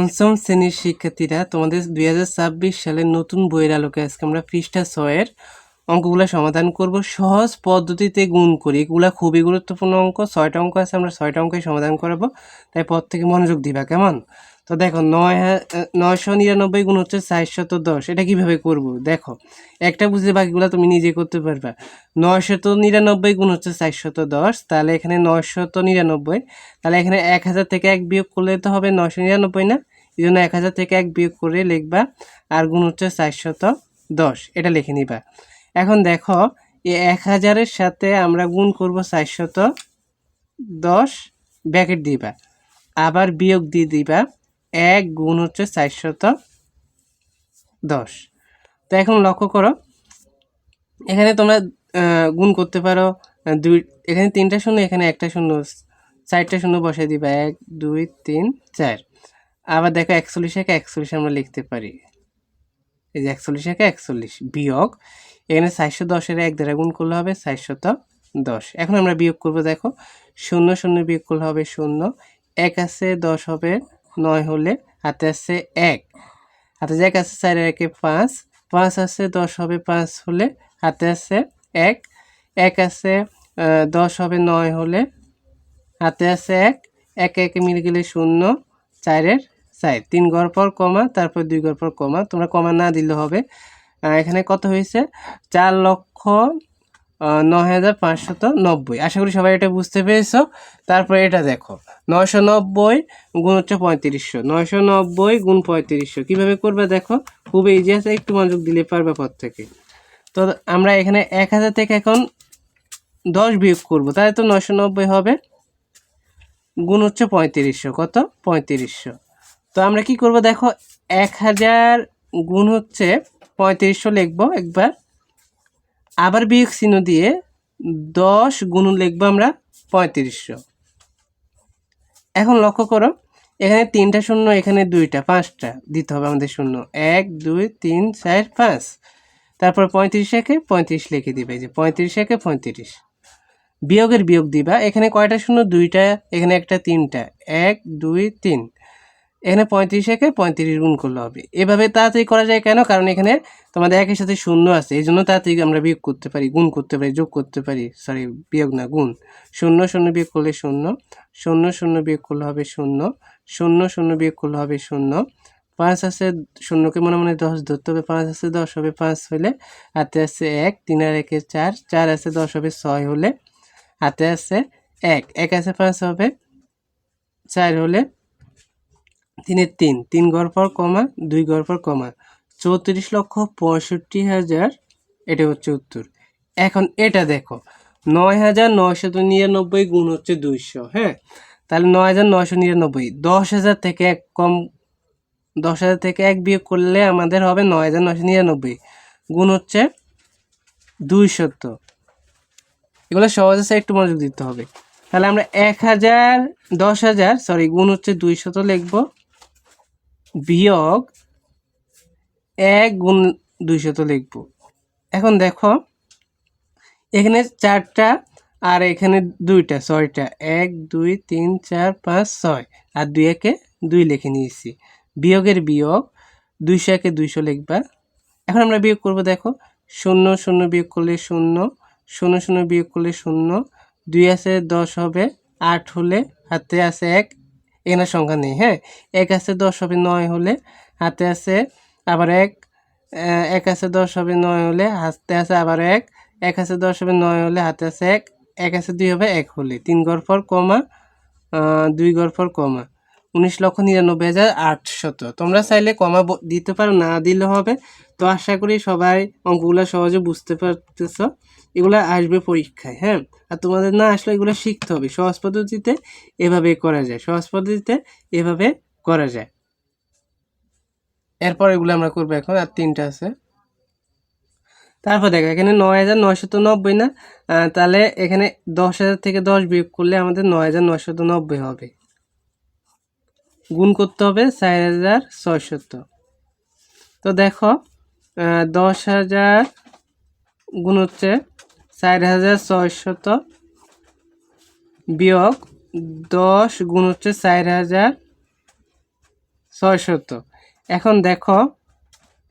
পঞ্চম শ্রেণীর শিক্ষার্থীরা, তোমাদের 2026 সালের নতুন বইয়ের আলোকে আজকে আমরা পৃষ্ঠা 6-এর অঙ্কগুলো সমাধান করব। সহজ পদ্ধতিতে গুণ করি, এগুলো খুবই গুরুত্বপূর্ণ অঙ্ক। 6টা অঙ্ক আছে, আমরা 6টা অঙ্কই সমাধান করাবো, তাই পর থেকে মনোযোগ দিবা, কেমন? তো দেখো 999 গুণ হচ্ছে 410। এটা কিভাবে করব? দেখো, একটা বুঝে বাকিগুলো তুমি নিজে করতে পারবা। 999 গুণ হচ্ছে 410, তাহলে এখানে 999, তাহলে এখানে 1000 থেকে 1 বিয়োগ করলে তো হবে 999 না, এই জন্য 1000 থেকে 1 বিয়োগ করে লিখবা, আর গুণ হচ্ছে 410, এটা লিখে নিবা। এখন দেখো, এই 1000-এর সাথে আমরা গুণ করব 410, ব্র্যাকেট দিবা, আবার বিয়োগ দিয়ে দিবা 1 গুণ হচ্ছে 410। তো এখন লক্ষ্য করো, এখানে তোমরা গুণ করতে পারো দুই, এখানে 3টা শূন্য, এখানে একটা শূন্য, 4টা শূন্য বসাই দিবা, 1 2 3 4। আবার দেখো 41-এ 41 আমরা লিখতে পারি, এই যে 41-এ 41 বিয়োগ, এখানে 410-এর 1 দ্বারা গুণ করলে হবে 410। এখন আমরা বিয়োগ করব, দেখো 0 0 বিয়োগ করলে হবে 0, 1 আছে 10 হবে 9 হলে, হাতে আছে 1, হাতে যে 1 আছে 4 এর 1-এ 5, 5 আছে 10 হবে 5 হলে, হাতে আছে 1, 1 আছে 10 হবে 9 হলে, হাতে আছে 1, 1 1 মিলে গেলে 0, 4-এর 4, 3 ঘর পর কমা, তারপর 2 ঘর পর কমা, তোমরা কমা না দিলে হবে। এখানে কত হয়েছে? 4,09,590। আশা করি সবাই এটা বুঝতে পেরেছো। তারপরে এটা দেখো, 990 গুণ হচ্ছে 3500, 990 গুণ 3500 কীভাবে করবে দেখো, খুব ইজি আছে, একটু মনোযোগ দিলে পারবে পর থেকে। তো আমরা এখানে 1000 থেকে এখন 10 বিয়োগ করবো, তাহলে তো 990 হবে, গুণ হচ্ছে 3500, কত? 3500। তো আমরা কি করব দেখো, 1000 গুণ হচ্ছে 3500 লিখবো একবার, আবার বিয়োগ চিহ্ন দিয়ে 10 গুণ লিখবো আমরা 3500। এখন লক্ষ্য করো, এখানে 3টা শূন্য, এখানে 2টা, 5টা দিতে হবে আমাদের শূন্য, 1 2 3 4 5। তারপর 35-এ 35 লিখে দিবে, যে 35-এ 35, বিয়োগের বিয়োগ দিবা, এখানে কয়টা শূন্য? 2টা, এখানে একটা, 3টা, 1 2 3, এখানে 35-এ 35 গুণ করলে হবে। এভাবে তাড়াতাড়ি করা যায় কেন? কারণ এখানে তোমাদের 1-এর সাথে শূন্য আছে, এই জন্য তাড়াতাড়ি আমরা বিয়োগ করতে পারি, গুণ করতে পারি, যোগ করতে পারি, সরি বিয়োগ না, গুণ। 0 0 বিয়োগ করলে 0, 0 0 বিয়োগ করলে হবে 0, 0 0 বিয়োগ করলে হবে 0, 5 আছে, শূন্যকে মনে মনে 10 ধরতে হবে, 5 আছে 10 হবে 5 হলে, হাতে আছে 1, 3 আর 1-এ 4, 4 আছে 10 হবে 6 হলে, হাতে আছে 1, 1 আছে 5 হবে 4 হলে, 3-এর 3, 3 ঘর পর কমা, 2 ঘর পর কমা, 34,65,000, এটা হচ্ছে উত্তর। এখন এটা দেখো, 9,999 গুণ হচ্ছে 200, হ্যাঁ, তাহলে 9,999, 10,000 থেকে 1 কম, 10,000 থেকে 1 বিয়োগ করলে আমাদের হবে 9,999 গুণ হচ্ছে 200। এগুলো সহজ আছে, একটু মনোযোগ দিতে হবে। তাহলে আমরা 1000, 10,000 সরি গুণ হচ্ছে 200 লিখবো, বিয়োগ 1 গুণ 200 লিখব। এখন দেখো, এখানে 4টা আর এখানে 2টা, 6টা, 1 2 3 4 5 6, আর 2 একে 2 লিখে নিয়েছি, বিয়োগের বিয়োগ, 200 একে 200 লিখবা। এখন আমরা বিয়োগ করব, দেখো 0 0 বিয়োগ করলে 0, 0 0 বিয়োগ করলে 0, 2 আছে 10 হবে 8 হলে, হাতে আছে 1, এখানে সংখ্যা নেই, হ্যাঁ, 1 আছে 10 হবে 9 হলে, হাতে আছে আবার 1, 1 আছে 10 হবে 9 হলে, হাতে আছে আবার 1, 1 আছে 10 হবে 9 হলে, হাতে আছে 1, 1 আছে 2 হবে 1 হলে, 3 ঘর পর কমা, 2 ঘর পর কমা, 19,99,800। তোমরা চাইলে কমা দিতে পারো, না দিলে হবে। তো আশা করি সবাই অঙ্কগুলো সহজে বুঝতে পারতেছ, এগুলো আসবে পরীক্ষায়, হ্যাঁ। আর তোমাদের না আসলে এগুলো শিখতে হবে, সহজ পদ্ধতিতে এভাবে করা যায়, সহজ পদ্ধতিতে এভাবে করা যায়। এরপর এগুলো আমরা করবো এখন, আর 3টা আছে। তারপর দেখো, এখানে 9,990 না, তাহলে এখানে 10,000 থেকে 10 বিয়োগ করলে আমাদের 9,990 হবে, গুণ করতে হবে 4,600। তো দেখো, 10,000 গুণ হচ্ছে 4,600 বিয়োগ 10 গুণ হচ্ছে 600। এখন দেখো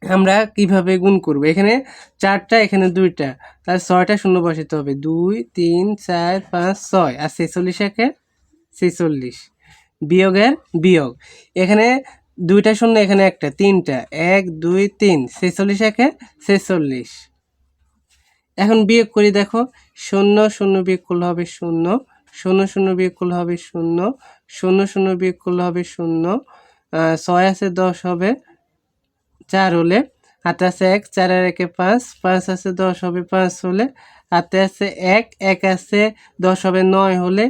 আমরা কিভাবে গুণ করব, এখানে 4টা এখানে 2টা, তাহলে 6টা শূন্য বসাতে হবে, 2 3 4 5 6 আর 46 একে 46, বিয়োগের বিয়োগ, এখানে 2টা শূন্য এখানে একটা, 3টা, 1 2 3, 46 একে 46। এখন বিয়োগ করি, দেখো 0 0 বিয়োগ করলে হবে 0, 0 0 বিয়োগ করলে হবে 0, 0 0 বিয়োগ করলে হবে 0, 6 আছে 10 হবে 4 হলে, হাতে আছে 1, 4 আর 1 5, 5 আছে 10 হবে 5 হলে, হাতে আছে 1, 1 আছে 10 হবে 9 হলে,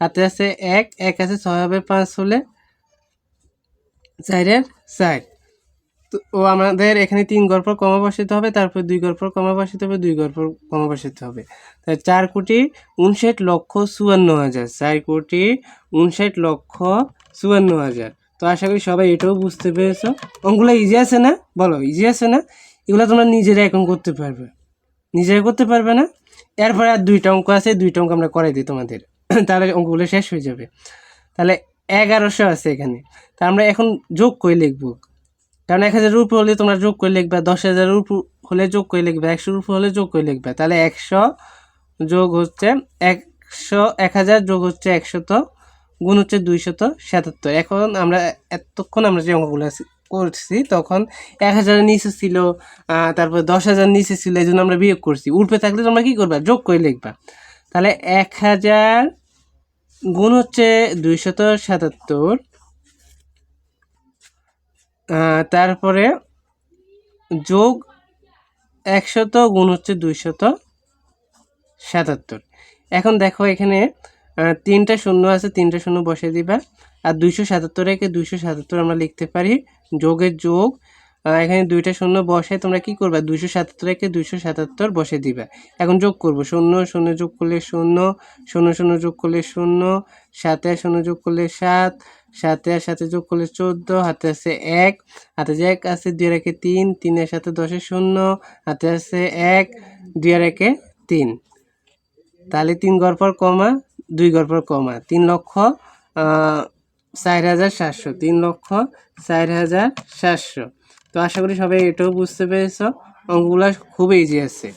হাতে আছে 1, 1 আছে 6 হবে 5 হলে, 4 এর 4। তো আমাদের এখানে 3 ঘর পর কমা বসাতে হবে, তারপর 2 ঘর পর কমা বসাতে হবে, 2 ঘর পর কমা বসাতে হবে, তাই 4,59,54,000, 4,59,54,000। তো আশা করি সবাই এটাও বুঝতে পেরেছো। অঙ্কগুলো ইজি আছে না? বলো ইজি আছে না? এগুলো তোমরা নিজেরা এখন করতে পারবে, নিজেরা করতে পারবে না? এরপরে আর 2টা অঙ্ক আছে, 2টা অঙ্ক আমরা করাই দিই তোমাদের, তাহলে অঙ্কগুলো শেষ হয়ে যাবে। তাহলে 1100 আছে এখানে, তা আমরা এখন যোগ করে লিখবো, কারণ 1000-এর উপর হলে তোমরা যোগ করে লিখবা, 10,000-এর উপর হলে যোগ করে লিখবা, 100-এর উপর হলে যোগ করে লিখবা। তাহলে 100 যোগ হচ্ছে 100, 1000 যোগ হচ্ছে 100 গুণ হচ্ছে 277। এখন আমরা এতক্ষণ আমরা যে অঙ্কগুলো করছি তখন 1000-এর নিচে ছিল, তারপর 10,000 নিচে ছিল, এই জন্য আমরা বিয়োগ করছি। উপরে থাকলে তোমরা কী করবা? যোগ করে লিখবা। তাহলে 1000 গুণ হচ্ছে 277, তারপরে যোগ 100 গুণ হচ্ছে 277। এখন দেখো এখানে 3টা শূন্য আছে, 3টা শূন্য বসিয়ে দিবা, আর 277 একে 277 আমরা লিখতে পারি, যোগের যোগ, এখানে 2টা শূন্য বসে তোমরা কি করবা? 277 একে 277 বসিয়ে দিবা। এখন যোগ করব, 0 0 যোগ করলে 0, 0 0 যোগ করলে 0, 7 আর 0 যোগ করলে 7, 7 আর 7 যোগ করলে 14, হাতে আছে 1, হাতে যে 1 আছে 2 আর 1 3, 3 এর সাথে 10 এর 0, হাতে আছে 1, 2 আর 1 3, তাহলে 3 ঘর পর কমা, 2 ঘর পর কমা, 3,04,700, 3,04,700। তো আশা করি সবাই এটাও বুঝতে পেরেছ, অঙ্কগুলো খুব ইজি আছে।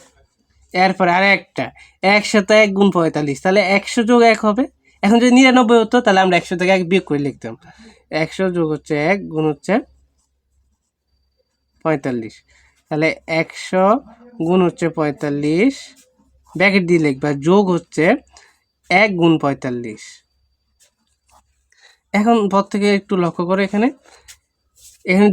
এরপর আর একটা 101 গুণ 45, তাহলে 100 যোগ 1 হবে। এখন যদি 99 হতো তাহলে আমরা 100 থেকে 1 বিয়োগ করে লিখতাম, 100 যোগ হচ্ছে 1 গুণ হচ্ছে 45, তাহলে 100 গুণ হচ্ছে 45, ব্র্যাকেট দিয়ে লিখবা, যোগ হচ্ছে 1 গুণ 45। এখন পর থেকে একটু লক্ষ্য করো, এখানে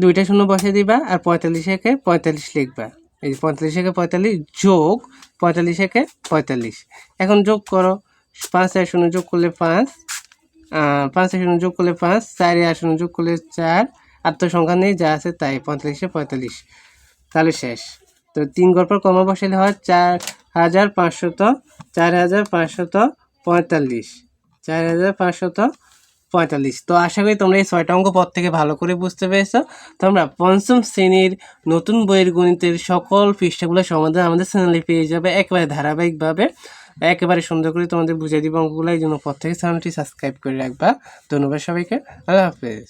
2টা শূন্য বসিয়ে দিবা, আর 45 একে 45 লিখবা, এই 45 একে 45 যোগ 45 একে 45। এখন যোগ করো, 5 আর 0 যোগ করলে 5, 5 আর 0 যোগ করলে 5, 4 আর 0 যোগ করলে 4, আর তো সংখ্যা নেই, যা আছে তাই, 45 45, তাহলে শেষ। তো 3 ঘর পর কমা বসালে হয় 4,500, 4,545, 4,545। তো আশা করি তোমরা এই 6টা অঙ্ক পর থেকে ভালো করে বুঝতে পেরেছো। তোমরা পঞ্চম শ্রেণীর নতুন বইয়ের গণিতের সকল পৃষ্ঠাগুলো সমাধান আমাদের চ্যানেলে পেয়ে যাবে, একেবারে ধারাবাহিকভাবে, একেবারে সুন্দর করে তোমাদের বুঝিয়ে দিব অঙ্কগুলো। এই জন্য পর থেকে চ্যানেলটি সাবস্ক্রাইব করে রাখবা। ধন্যবাদ সবাইকে, আল্লাহ হাফেজ।